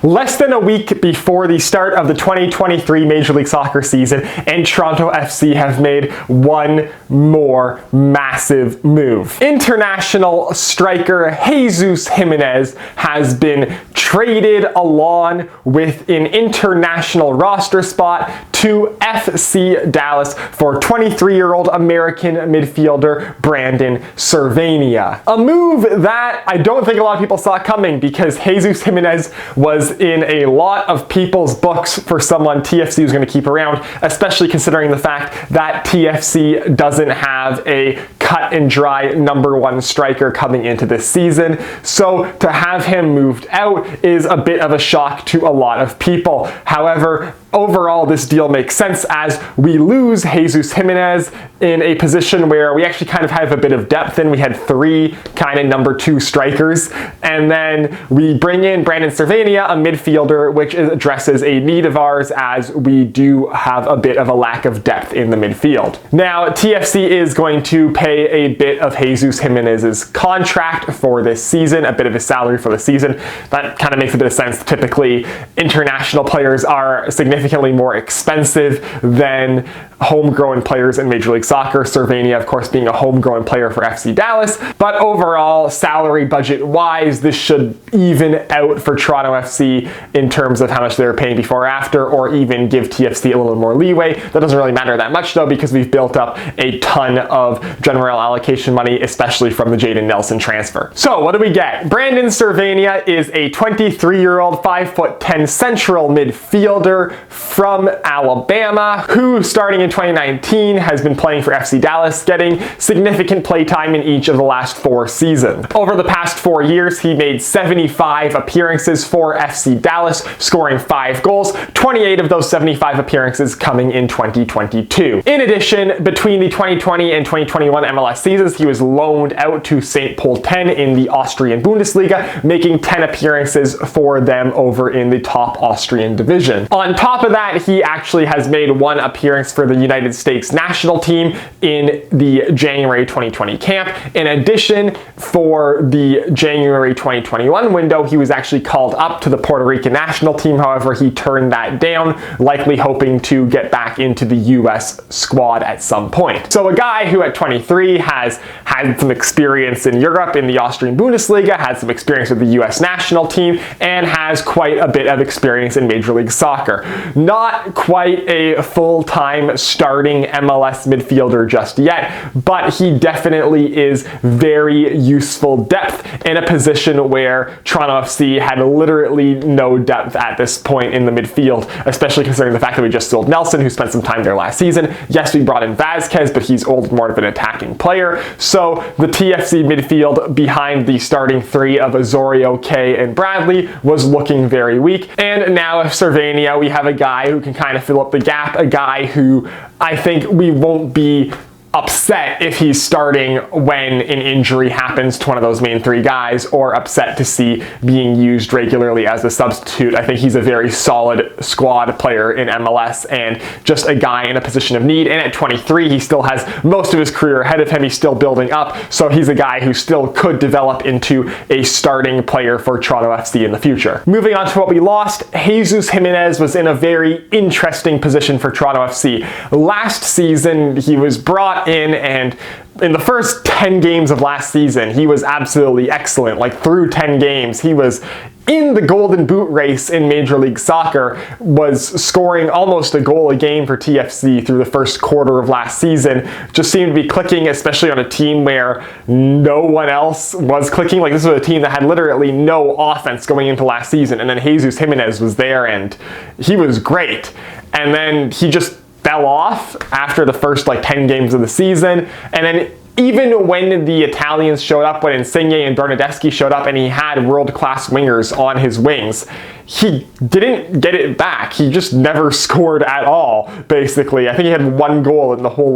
Less than a week before the start of the 2023 Major League Soccer season, and Toronto FC have made one more massive move. International striker Jesus Jimenez has been traded along with an international roster spot to FC Dallas for 23-year-old American midfielder Brandon Servania. A move that I don't think a lot of people saw coming, because Jesus Jimenez was in a lot of people's books for someone TFC was going to keep around, especially considering the fact that TFC doesn't have a cut and dry #1 striker coming into this season. So to have him moved out is a bit of a shock to a lot of people. However, overall, this deal makes sense as we lose Jesus Jimenez in a position where we actually kind of have a bit of depth in. We had 3 kind of #2 strikers, and then we bring in Brandon Servania, a midfielder, which addresses a need of ours as we do have a bit of a lack of depth in the midfield. Now, TFC is going to pay a bit of Jesus Jimenez's contract for this season, a bit of his salary for the season. That kind of makes a bit of sense. Typically, international players are significantly more expensive than homegrown players in Major League Soccer. Servania, of course, being a homegrown player for FC Dallas. But overall, salary budget-wise, this should even out for Toronto FC in terms of how much they were paying before or after, or even give TFC a little more leeway. That doesn't really matter that much, though, because we've built up a ton of general allocation money, especially from the Jayden Nelson transfer. So what do we get? Brandon Servania is a 23-year-old, 5'10" central midfielder from Alabama, who starting in 2019 has been playing for FC Dallas, getting significant play time in each of the last 4 seasons. Over the past 4 years, he made 75 appearances for FC Dallas, scoring 5 goals, 28 of those 75 appearances coming in 2022. In addition, between the 2020 and 2021 MLS seasons, he was loaned out to St. Pölten in the Austrian Bundesliga, making 10 appearances for them over in the top Austrian division. On top of that, he actually has made 1 appearance for the United States national team in the January 2020 camp. In addition, for the January 2021 window, he was actually called up to the Puerto Rican national team. However, he turned that down, likely hoping to get back into the US squad at some point. So a guy who at 23 has had some experience in Europe in the Austrian Bundesliga, had some experience with the US national team, and has quite a bit of experience in Major League Soccer. Not quite a full-time starting MLS midfielder just yet, but he definitely is very useful depth in a position where Toronto FC had literally no depth at this point in the midfield, especially considering the fact that we just sold Nelson, who spent some time there last season. Yes, we brought in Vazquez, but he's old, more of an attacking player. So the TFC midfield behind the starting 3 of Osorio, Kay, and Bradley was looking very weak. And now with Servania, we have a guy who can kind of fill up the gap, a guy who I think we won't be upset if he's starting when an injury happens to one of those main 3 guys, or upset to see being used regularly as a substitute. I think he's a very solid squad player in MLS and just a guy in a position of need. And at 23, he still has most of his career ahead of him. He's still building up, so he's a guy who still could develop into a starting player for Toronto FC in the future. Moving on to what we lost, Jesus Jimenez was in a very interesting position for Toronto FC. Last season, he was brought in, and in the first 10 games of last season, he was absolutely excellent. Like, through 10 games, he was in the Golden Boot race in Major League Soccer, was scoring almost a goal a game for TFC through the first quarter of last season. Just seemed to be clicking, especially on a team where no one else was clicking. Like, this was a team that had literally no offense going into last season, and then Jesus Jimenez was there, and he was great. And then he just fell off after the first 10 games of the season, and then even when the Italians showed up, when Insigne and Bernardeschi showed up and he had world-class wingers on his wings, he didn't get it back. He just never scored at all, basically. I think he had 1 goal in the whole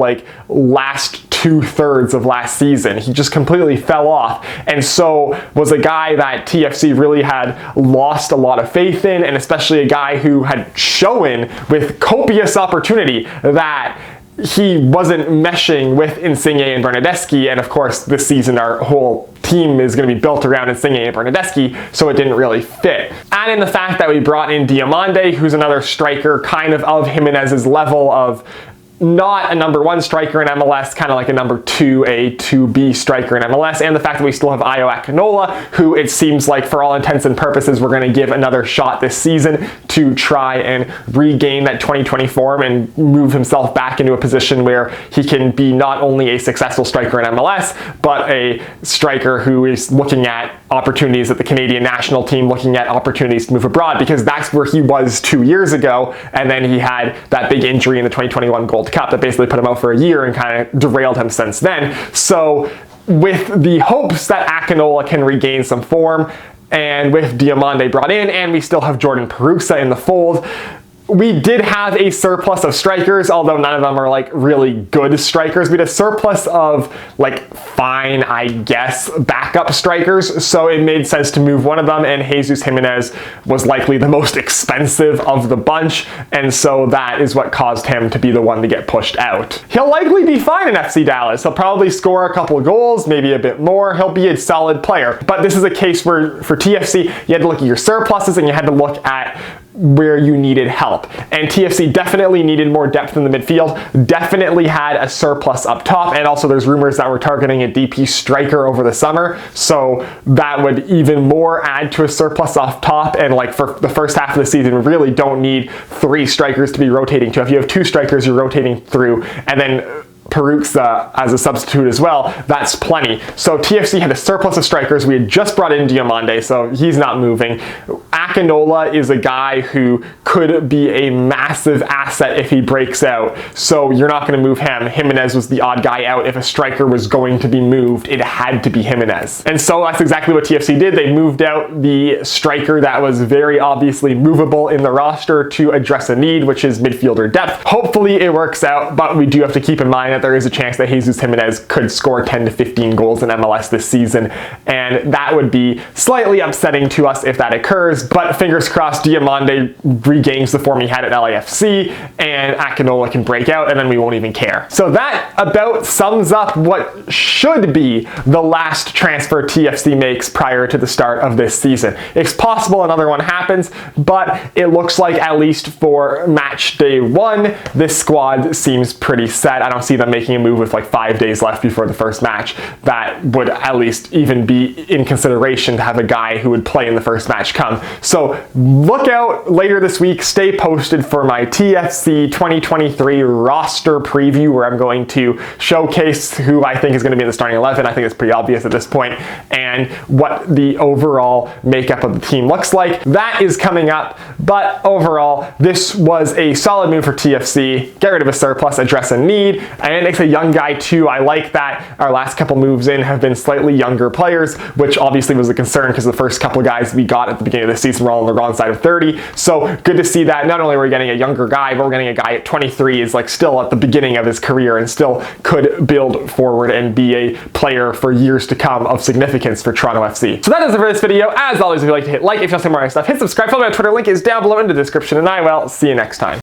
last 2/3 of last season. He just completely fell off, and so was a guy that TFC really had lost a lot of faith in, and especially a guy who had shown with copious opportunity that he wasn't meshing with Insigne and Bernardeschi, and of course this season our whole team is going to be built around Insigne and Bernardeschi, so it didn't really fit. Add in the fact that we brought in Diomande, who's another striker kind of Jimenez's level of not a number 1 striker in MLS, kind of like a number 2, a 2B striker in MLS, and the fact that we still have Ayo Akinola, who it seems like for all intents and purposes we're going to give another shot this season to try and regain that 2020 form and move himself back into a position where he can be not only a successful striker in MLS, but a striker who is looking at opportunities at the Canadian national team, looking at opportunities to move abroad, because that's where he was 2 years ago, and then he had that big injury in the 2021 Gold Cup that basically put him out for a year and kind of derailed him since then. So with the hopes that Akinola can regain some form, and with Diomande brought in, and we still have Jordan Perusa in the fold, we did have a surplus of strikers, although none of them are like really good strikers. We had a surplus of like fine, I guess, backup strikers, so it made sense to move one of them, and Jesus Jimenez was likely the most expensive of the bunch, and so that is what caused him to be the one to get pushed out. He'll likely be fine in FC Dallas. He'll probably score a couple of goals, maybe a bit more. He'll be a solid player, but this is a case where for TFC you had to look at your surpluses and you had to look at where you needed help. And TFC definitely needed more depth in the midfield, definitely had a surplus up top, and also there's rumors that we're targeting a DP striker over the summer, so that would even more add to a surplus off top. And like for the first half of the season, we really don't need 3 strikers to be rotating to. If you have 2 strikers you're rotating through, and then Perusa as a substitute as well, that's plenty. So TFC had a surplus of strikers. We had just brought in Diomande, so he's not moving. Akinola is a guy who could be a massive asset if he breaks out, so you're not going to move him. Jimenez was the odd guy out. If a striker was going to be moved, it had to be Jimenez. And so that's exactly what TFC did. They moved out the striker that was very obviously movable in the roster to address a need, which is midfielder depth. Hopefully it works out, but we do have to keep in mind that there is a chance that Jesus Jimenez could score 10 to 15 goals in MLS this season, and that would be slightly upsetting to us if that occurs, but fingers crossed Diomande regains the form he had at LAFC and Akinola can break out, and then we won't even care. So that about sums up what should be the last transfer TFC makes prior to the start of this season. It's possible another one happens, but it looks like at least for match day 1, this squad seems pretty set. I don't see them making a move with like 5 days left before the first match. That would at least even be in consideration to have a guy who would play in the first match come. So look out later this week. Stay posted for my TFC 2023 roster preview, where I'm going to showcase who I think is going to be in the starting 11. I think it's pretty obvious at this point, and what the overall makeup of the team looks like. That is coming up, but overall this was a solid move for TFC. Get rid of a surplus, address a need, and it makes a young guy too. I like that our last couple moves in have been slightly younger players, which obviously was a concern because the first couple guys we got at the beginning of the season were all on the wrong side of 30. So good to see that not only are we getting a younger guy, but we're getting a guy at 23 is like still at the beginning of his career and still could build forward and be a player for years to come of significance for Toronto FC. So that is it for this video. As always, if you'd like to hit like, if you want to see more stuff, hit subscribe, follow me on Twitter, link is down below in the description, and I will see you next time.